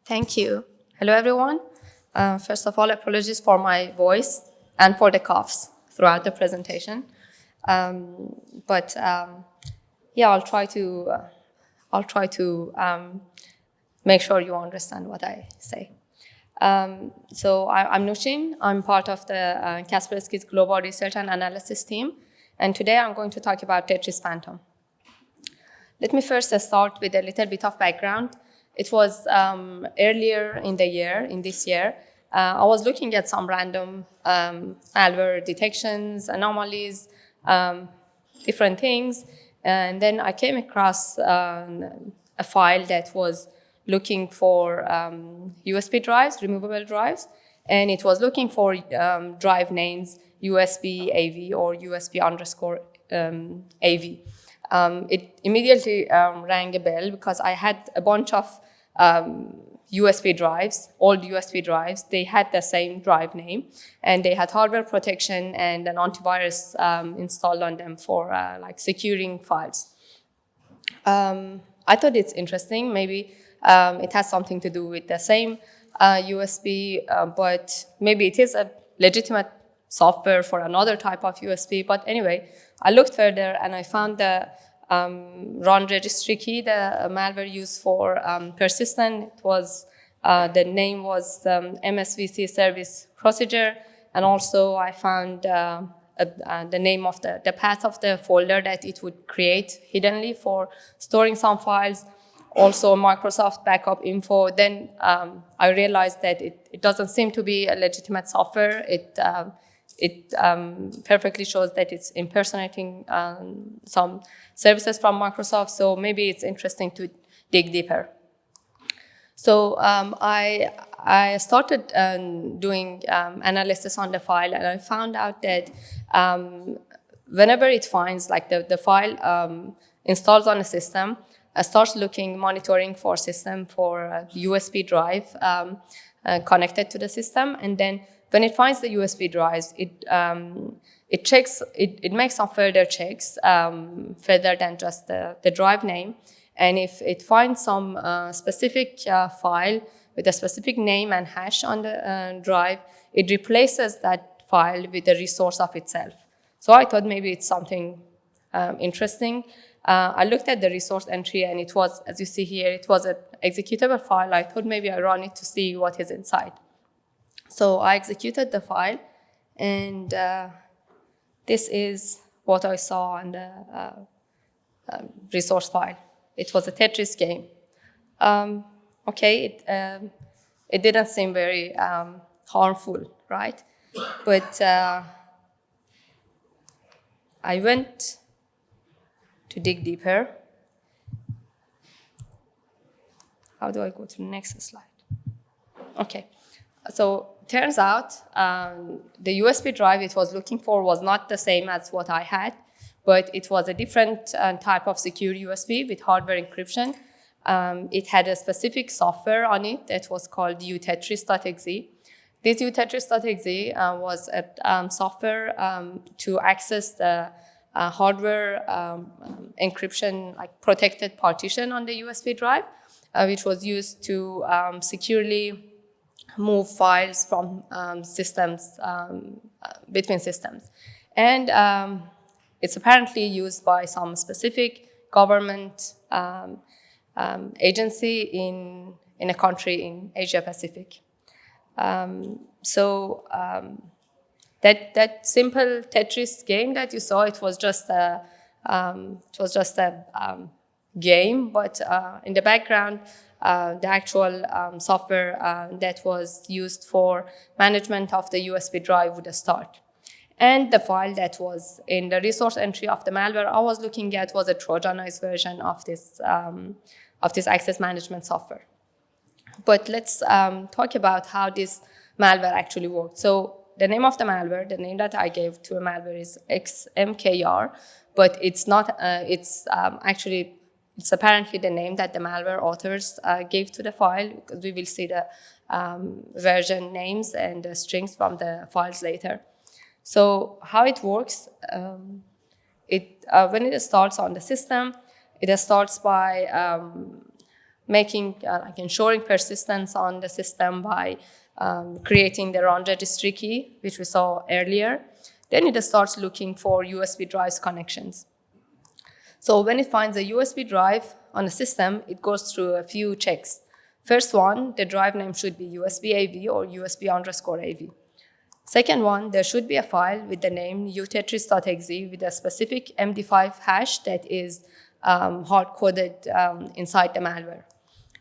Thank you. Hello, everyone. First of all, apologies for my voice and for the coughs throughout the presentation. Yeah, I'll try to make sure you understand what I say. I'm Noushin. I'm part of the Kaspersky's Global Research and Analysis team. And today I'm going to talk about TetrisPhantom. Let me first start with a little bit of background. It was earlier in this year, I was looking at some random malware detections, anomalies, different things, and then I came across a file that was looking for USB drives, removable drives, and it was looking for drive names USB AV or USB underscore AV. It immediately rang a bell because I had a bunch of USB drives, old USB drives. They had the same drive name, and they had hardware protection and an antivirus installed on them for like securing files. I thought it's interesting. Maybe it has something to do with the same USB, but maybe it is a legitimate software for another type of USB. But anyway, I looked further and I found the run registry key, the malware used for persistent. It was the name was MSVC service procedure, and also I found the name of the path of the folder that it would create hiddenly for storing some files. Also Microsoft backup info. Then I realized that it doesn't seem to be a legitimate software. It perfectly shows that it's impersonating some services from Microsoft, so maybe it's interesting to dig deeper. So I started doing analysis on the file, and I found out that whenever it finds like the file installs on a system, starts monitoring for system for USB drive connected to the system, and then when it finds the USB drives, it checks. It makes some further checks, further than just the drive name. And if it finds some specific file with a specific name and hash on the drive, it replaces that file with the resource of itself. So I thought maybe it's something interesting. I looked at the resource entry, and it was, as you see here, it was an executable file. I thought maybe I run it to see what is inside. So I executed the file, and this is what I saw on the resource file. It was a Tetris game. Okay, it didn't seem very harmful, right? But I went to dig deeper. How do I go to the next slide? Okay. So turns out the USB drive it was looking for was not the same as what I had, but it was a different type of secure USB with hardware encryption. It had a specific software on it that was called utetris.exe. This utetris.exe was a software to access the hardware encryption, like protected partition on the USB drive, which was used to securely move files from systems, between systems. And it's apparently used by some specific government agency in a country in Asia Pacific. That simple Tetris game that you saw, it was just a game, but in the background, the actual software that was used for management of the USB drive would start. And the file that was in the resource entry of the malware I was looking at was a Trojanized version of this access management software. But let's talk about how this malware actually worked. So the name of the malware, the name that I gave to a malware is XMKR, but it's not. It's apparently the name that the malware authors gave to the file, because we will see the version names and the strings from the files later. So how it works, when it starts on the system, it starts by making, like ensuring persistence on the system by creating the run registry key, which we saw earlier. Then it starts looking for USB drives connections. So when it finds a USB drive on a system, it goes through a few checks. First one, the drive name should be USB AV or USB_AV. Second one, there should be a file with the name utetris.exe with a specific MD5 hash that is hard-coded inside the malware.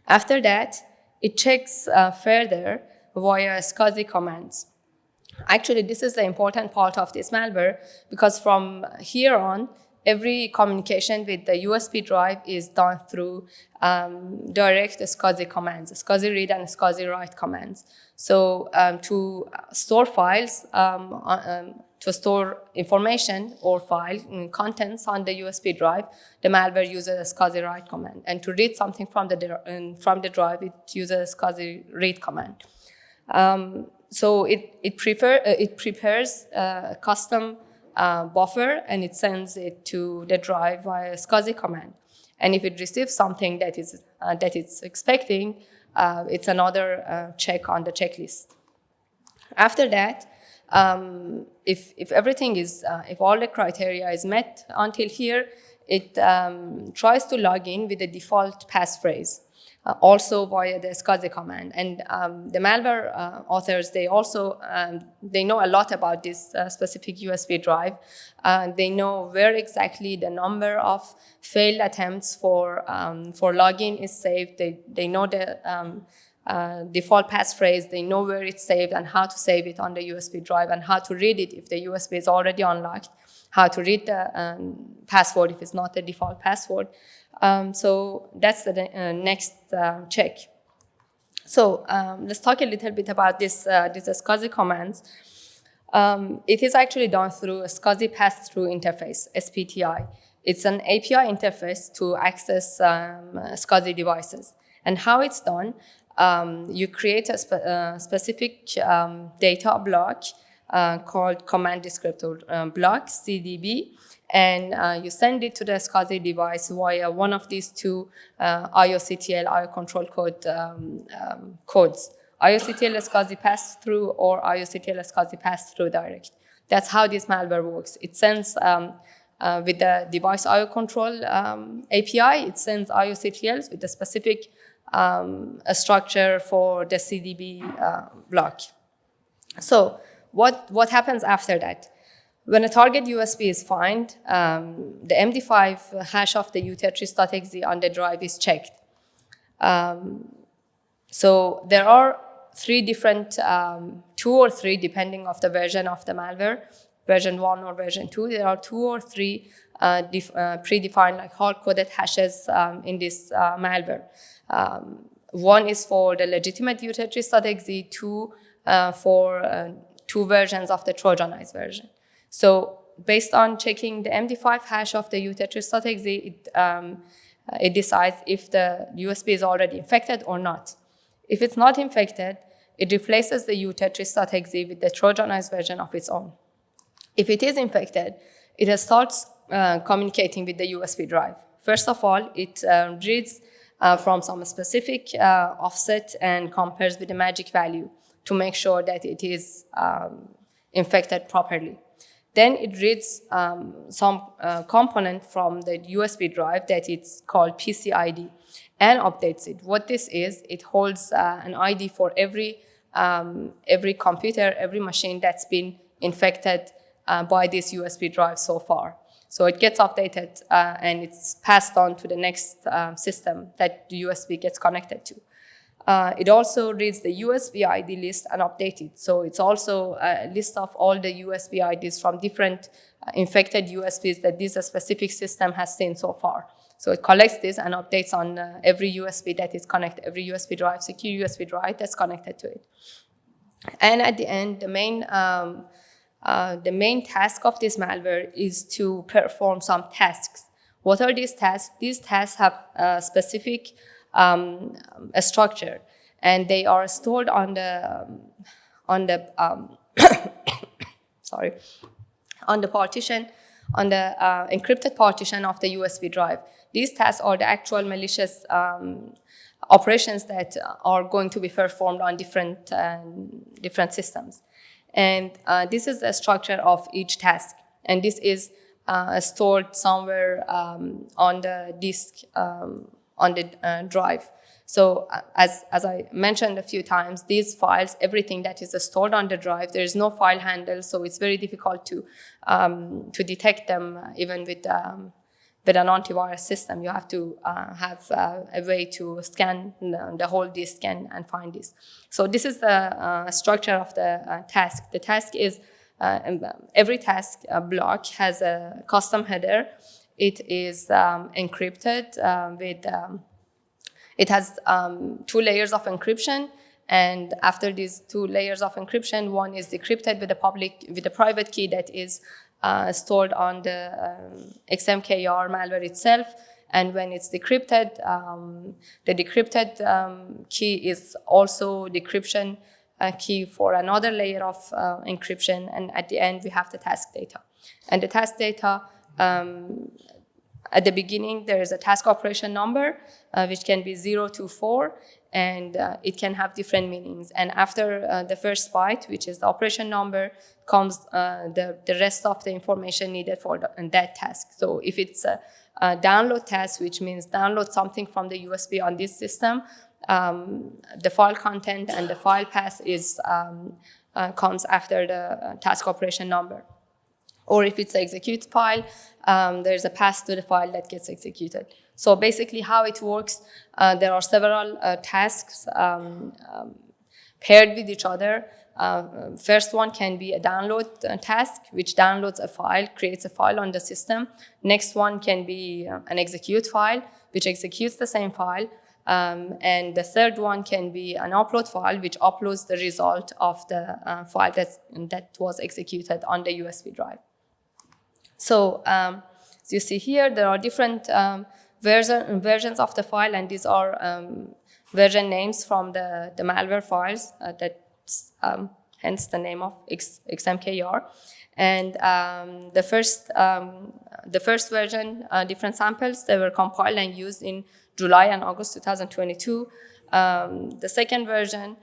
After that, it checks further via SCSI commands. Actually, this is the important part of this malware because from here on, every communication with the USB drive is done through direct SCSI commands, SCSI read and SCSI write commands. So to store files, to store information or file contents on the USB drive, the malware uses a SCSI write command. And to read something from the drive, it uses a SCSI read command. So it prepares a custom buffer and it sends it to the drive via SCSI command. And if it receives something that it's expecting, it's another check on the checklist. After that, if everything is, if all the criteria is met until here, it tries to log in with the default passphrase. Also via the SCSI command. And the malware authors, they also, they know a lot about this specific USB drive. They know where exactly the number of failed attempts for login is saved. They know the default passphrase. They know where it's saved and how to save it on the USB drive and how to read it if the USB is already unlocked, how to read the password if it's not the default password. So that's the next check. So let's talk a little bit about this SCSI commands. It is actually done through a SCSI pass-through interface, SPTI. It's an API interface to access SCSI devices. And how it's done, you create a specific data block called command descriptor block, CDB, and you send it to the SCSI device via one of these two IOCTL, IO control code codes. IOCTL SCSI pass-through or IOCTL SCSI pass-through direct. That's how this malware works. It sends, with the device IO control API, it sends IOCTLs with a specific structure for the CDB block. So what happens after that? When a target USB is found, the MD5 hash of the utetris.exe on the drive is checked. So there are three different, 2 or 3, depending on the version of the malware, version 1 or version 2. There are 2 or 3 predefined, like hard-coded hashes in this malware. One is for the legitimate utetris.exe, 2 for 2 versions of the Trojanized version. So based on checking the MD5 hash of the utetris.exe, it decides if the USB is already infected or not. If it's not infected, it replaces the utetris.exe with the Trojanized version of its own. If it is infected, it starts communicating with the USB drive. First of all, it reads from some specific offset and compares with the magic value to make sure that it is infected properly. Then it reads some component from the USB drive that it's called PCID and updates it. What this is, it holds an ID for every computer, every machine that's been infected by this USB drive so far. So it gets updated and it's passed on to the next system that the USB gets connected to. It also reads the USB ID list and updates it. So it's also a list of all the USB IDs from different infected USBs that this specific system has seen so far. So it collects this and updates on every USB that is connected, every USB drive, secure USB drive that's connected to it. And at the end, the main task of this malware is to perform some tasks. What are these tasks? These tasks have a specific a structure, and they are stored on the sorry, on the partition on the encrypted partition of the USB drive. These tasks are the actual malicious operations that are going to be performed on different systems. And this is the structure of each task. And this is stored somewhere on the disk, on the drive. So as I mentioned a few times, these files, everything that is stored on the drive, there is no file handle, so it's very difficult to detect them even with an antivirus system. You have to have a way to scan the whole disk and find this. So this is the structure of the task. The task is, every task block has a custom header. It is encrypted with, it has 2 layers of encryption. And after these 2 layers of encryption, one is decrypted with a private key that is stored on the XMKR malware itself. And when it's decrypted, the decrypted key is also decryption key for another layer of encryption. And at the end, we have the task data. And the task data, at the beginning, there is a task operation number, which can be 0 to 4, and it can have different meanings. And after the first byte, which is the operation number, comes the rest of the information needed for that task. So if it's a download task, which means download something from the USB on this system, the file content and the file path is comes after the task operation number. Or if it's an execute file, there's a path to the file that gets executed. So basically how it works, there are several tasks paired with each other. First one can be a download task, which downloads a file, creates a file on the system. Next one can be an execute file, which executes the same file. And the third one can be an upload file, which uploads the result of the file that was executed on the USB drive. So as you see here, there are different versions of the file, and these are version names from the malware files, that's hence the name of XMKR. And the first version, different samples, they were compiled and used in July and August 2022. The second version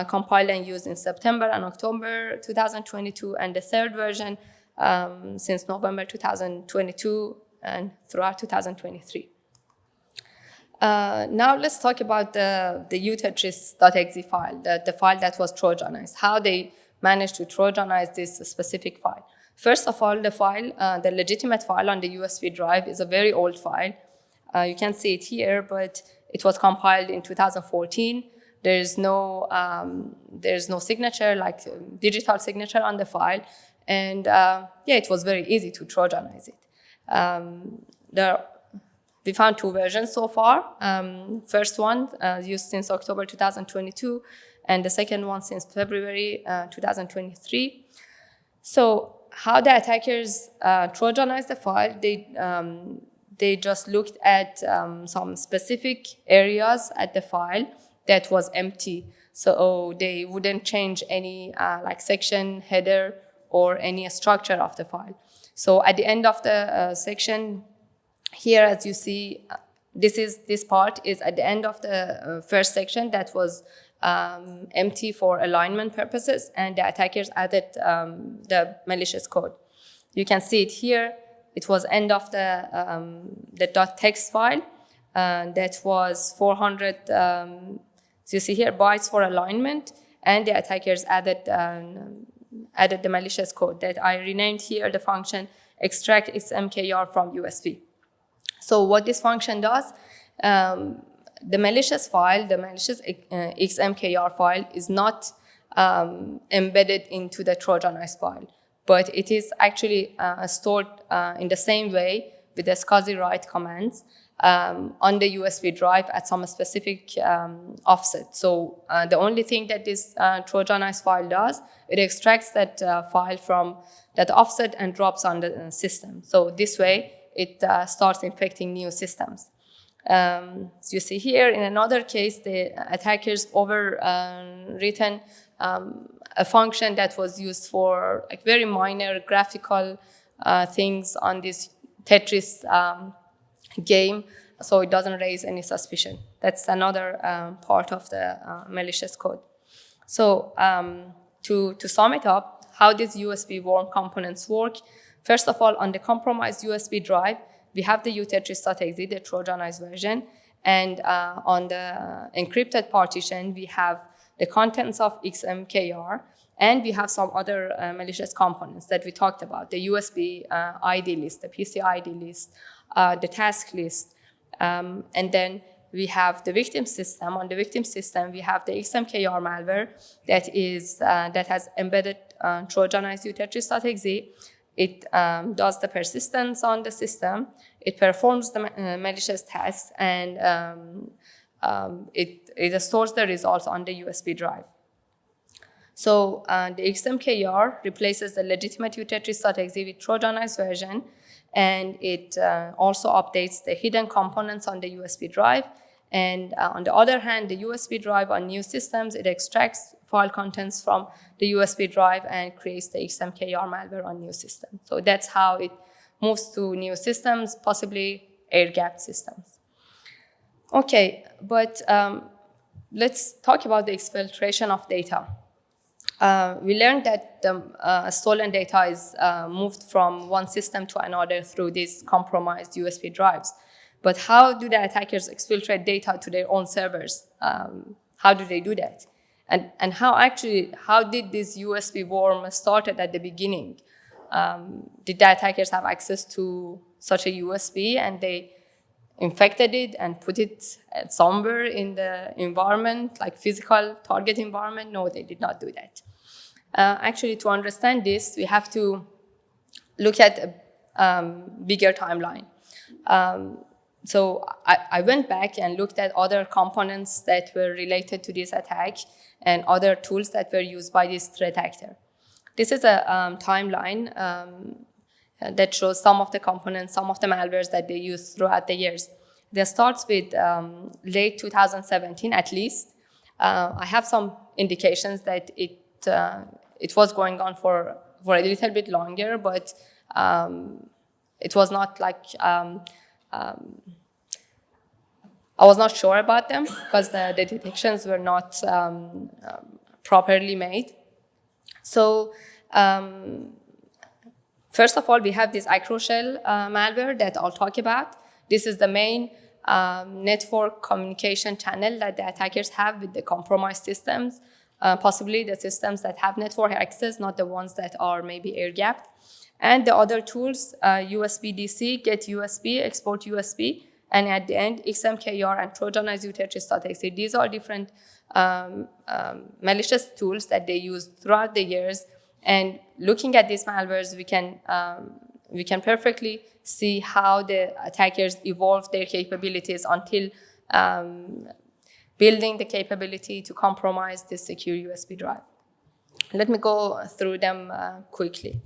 compiled and used in September and October 2022, and the third version since November 2022 and throughout 2023. Now let's talk about the utetris.exe file, the file that was Trojanized, how they managed to Trojanize this specific file. First of all, the file, the legitimate file on the USB drive is a very old file. You can see it here, but it was compiled in 2014. There's no signature, like digital signature on the file. And yeah, it was very easy to Trojanize it. We found 2 versions so far. First one used since October 2022, and the second one since February 2023. So how the attackers Trojanized the file, they just looked at some specific areas at the file that was empty. So they wouldn't change any like section, header, or any structure of the file. So at the end of the section, here as you see, this part is at the end of the first section that was empty for alignment purposes, and the attackers added the malicious code. You can see it here. It was end of the .text file that was 400, so you see here, bytes for alignment, and the attackers added the malicious code that I renamed here the function extract XMKR from USB. So what this function does, the malicious file, the malicious XMKR file is not embedded into the Trojanized file, but it is actually stored in the same way with the SCSI write commands on the USB drive at some specific offset. So the only thing that this Trojanized file does, it extracts that file from that offset and drops on the system. So this way, it starts infecting new systems. So you see here, in another case, the attackers overwritten a function that was used for like very minor graphical things on this Tetris game, so it doesn't raise any suspicion. That's another part of the malicious code. So to sum it up, how these USB worm components work, first of all, on the compromised USB drive, we have the utetris.exe, the Trojanized version, and on the encrypted partition, we have the contents of XMKR, and we have some other malicious components that we talked about, the USB ID list, the PC ID list, the task list, and then we have the victim system. On the victim system, we have the XMKR malware that has embedded Trojanized utetris.exe. It does the persistence on the system. It performs the malicious tasks, and it stores the results on the USB drive. So the XMKR replaces the legitimate utetris.exe with Trojanized version, and it also updates the hidden components on the USB drive. And on the other hand, the USB drive on new systems, it extracts file contents from the USB drive and creates the XMKR malware on new systems. So that's how it moves to new systems, possibly air-gapped systems. Okay, but let's talk about the exfiltration of data. We learned that the stolen data is moved from one system to another through these compromised USB drives. But how do the attackers exfiltrate data to their own servers? How do they do that? And how did this USB worm started at the beginning? Did the attackers have access to such a USB and they infected it and put it somewhere in the environment, like physical target environment? No, they did not do that. Actually, to understand this, we have to look at a bigger timeline. So I went back and looked at other components that were related to this attack and other tools that were used by this threat actor. This is a timeline that shows some of the components, some of the malwares that they used throughout the years. This starts with late 2017 at least. I have some indications that it was going on for a little bit longer, but it was not like I was not sure about them because the detections were not properly made. So first of all, we have this acroshell malware that I'll talk about. This is the main network communication channel that the attackers have with the compromised systems, possibly the systems that have network access, not the ones that are maybe air-gapped. And the other tools, USB-DC, get USB, export USB, and at the end, XMKR and Trojanized utetris.exe. These are different malicious tools that they use throughout the years. And looking at these malwares, we can perfectly see how the attackers evolved their capabilities until building the capability to compromise this secure USB drive. Let me go through them quickly.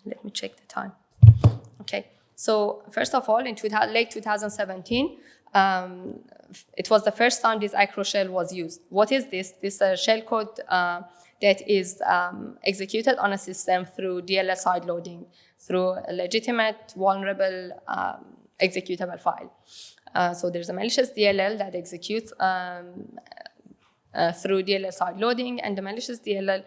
Let me check the time. Okay, so first of all, in late 2017, it was the first time this acroshell was used. What is this? This is a shellcode that is executed on a system through DLL side loading, through a legitimate, vulnerable executable file. So there's a malicious DLL that executes through DLL side loading, and the malicious DLL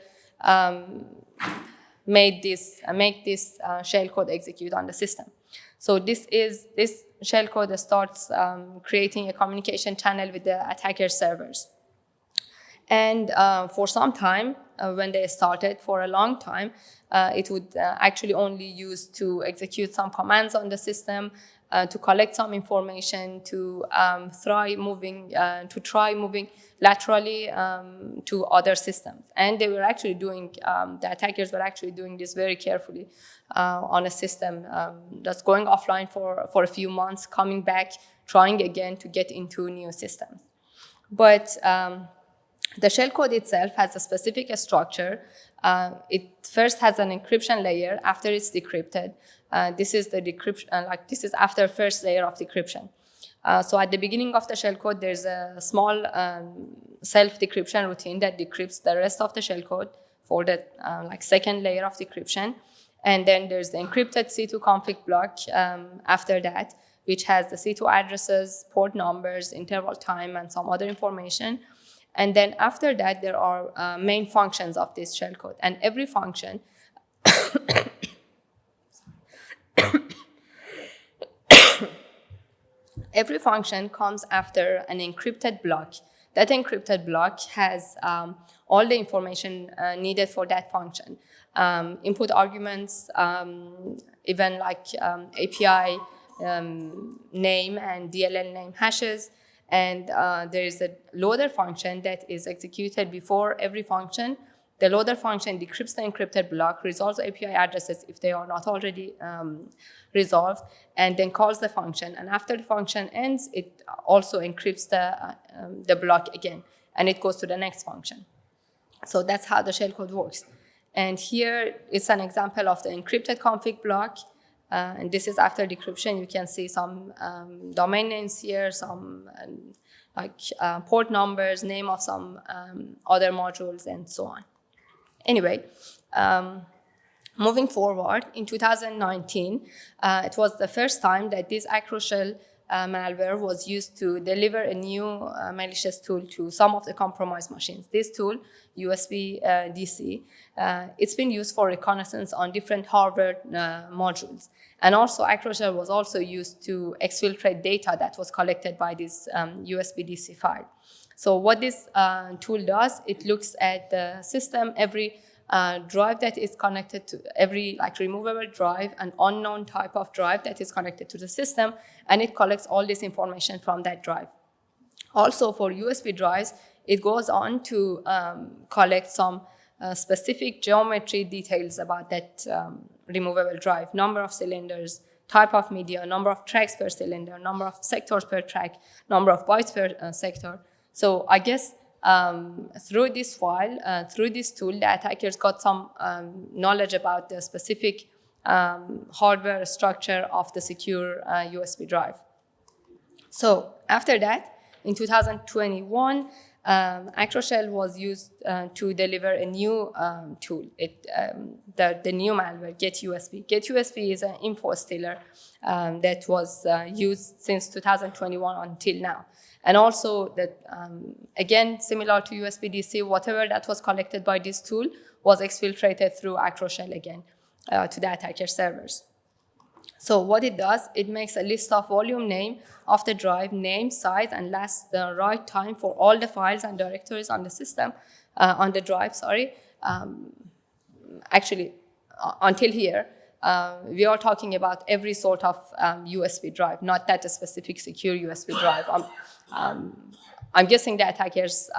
make this shellcode execute on the system. So this shellcode starts creating a communication channel with the attacker servers. And for some time, when they started, for a long time, it would actually only use to execute some commands on the system, to collect some information, to try moving laterally to other systems. And they were actually doing, the attackers were actually doing this very carefully on a system that's going offline for a few months, coming back, trying again to get into new systems. But the shellcode itself has a specific structure. It first has an encryption layer after it's decrypted. This is the decryption, this is after first layer of decryption. So at the beginning of the shellcode, there's a small self-decryption routine that decrypts the rest of the shellcode for the second layer of decryption. And then there's the encrypted C2 config block after that, which has the C2 addresses, port numbers, interval time, and some other information. And then after that, there are main functions of this shellcode. And every function every function comes after an encrypted block. That encrypted block has all the information needed for that function. Input arguments, even like API name and DLL name hashes. And there is a loader function that is executed before every function. The loader function decrypts the encrypted block, resolves API addresses if they are not already resolved, and then calls the function. And after the function ends, it also encrypts the block again, and it goes to the next function. So that's how the shellcode works. And here is an example of the encrypted config block. And this is after decryption. You can see some domain names here, some port numbers, name of some other modules, and so on. Anyway, moving forward, in 2019, it was the first time that this acroshell malware was used to deliver a new malicious tool to some of the compromised machines. This tool, USB DC, it's been used for reconnaissance on different hardware modules. And also, acroshell was also used to exfiltrate data that was collected by this USB DC file. So what this tool does, it looks at the system, every drive that is connected to every removable drive, an unknown type of drive that is connected to the system, and it collects all this information from that drive. Also for USB drives, it goes on to collect some specific geometry details about that removable drive, number of cylinders, type of media, number of tracks per cylinder, number of sectors per track, number of bytes per sector. So I guess through this file, through this tool, the attackers got some knowledge about the specific hardware structure of the secure USB drive. So after that, in 2021, acroshell was used to deliver a new tool, the new malware, GetUSB. GetUSB is an info stealer that was used since 2021 until now. And also, that again, similar to USB-DC, whatever that was collected by this tool was exfiltrated through acroshell again to the attacker servers. So what it does, it makes a list of volume name of the drive, name, size, and last write time for all the files and directories on the system, on the drive, sorry. Actually, until here, we are talking about every sort of USB drive, not that a specific secure USB drive. I'm guessing the attackers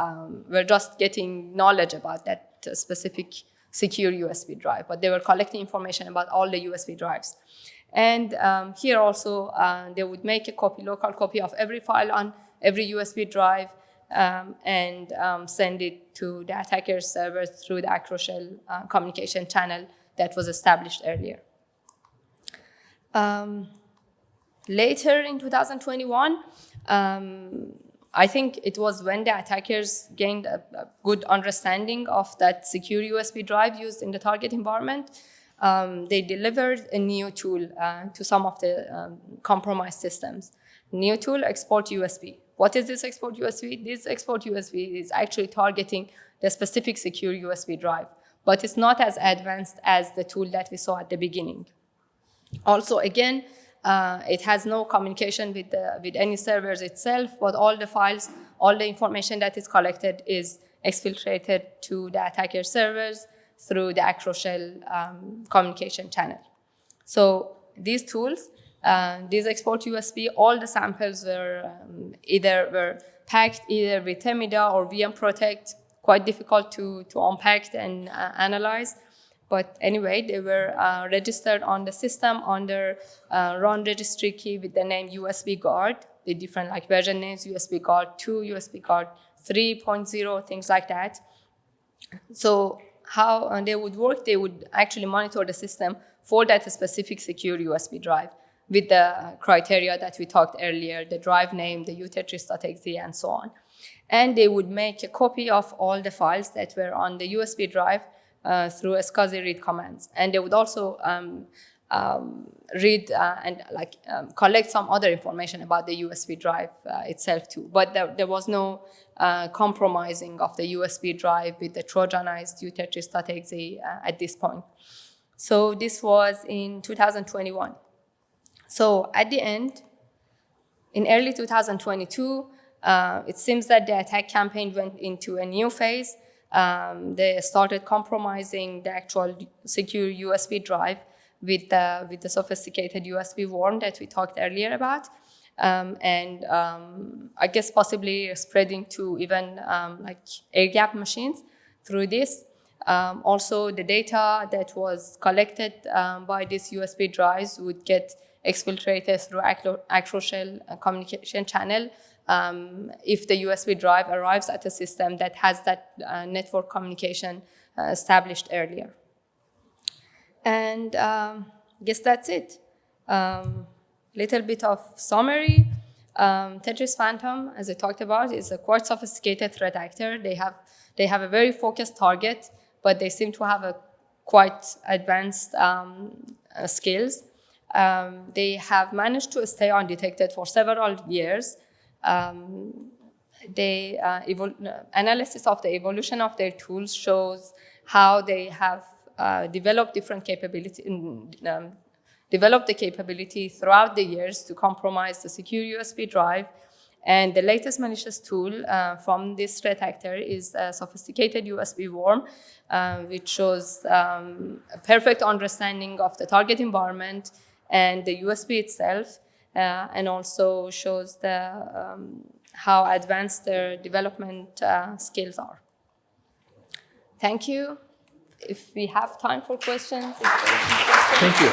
were just getting knowledge about that specific secure USB drive, but they were collecting information about all the USB drives. And here also, they would make a copy, local copy of every file on every USB drive and send it to the attacker's server through the acroshell communication channel that was established earlier. Later in 2021, I think it was when the attackers gained a good understanding of that secure USB drive used in the target environment. They delivered a new tool to some of the compromised systems. New tool, export USB. What is this export USB? This export USB is actually targeting the specific secure USB drive, but it's not as advanced as the tool that we saw at the beginning. Also, again, it has no communication with any servers itself, but all the files, all the information that is collected is exfiltrated to the attacker servers through the acroshell communication channel. So these tools, these export USB, all the samples were either packed either with Temida or VM Protect, quite difficult to unpack and analyze. But anyway, they were registered on the system under run registry key with the name USB guard, with different version names, USB guard 2, USB guard 3.0, things like that. So how they would work, they would actually monitor the system for that specific secure USB drive with the criteria that we talked earlier, the drive name, the utetris.exe, and so on. And they would make a copy of all the files that were on the USB drive through SCSI read commands. And they would also read and collect some other information about the USB drive itself too. But there was no compromising of the USB drive with the Trojanized utetris.exe at this point. So this was in 2021. So at the end, in early 2022, it seems that the attack campaign went into a new phase. They started compromising the actual secure USB drive with the sophisticated USB worm that we talked earlier about. I guess possibly spreading to even air-gapped machines through this. Also, the data that was collected by these USB drives would get exfiltrated through acro-shell communication channel if the USB drive arrives at a system that has that network communication established earlier. And I guess that's it. Little bit of summary. TetrisPhantom, as I talked about, is a quite sophisticated threat actor. They have a very focused target, but they seem to have a quite advanced skills. They have managed to stay undetected for several years. Analysis of the evolution of their tools shows how they have developed different capability, developed the capability throughout the years to compromise the secure USB drive. And the latest malicious tool from this threat actor is a sophisticated USB worm, which shows a perfect understanding of the target environment and the USB itself, and also shows how advanced their development skills are. Thank you. If we have time for questions. Thank you.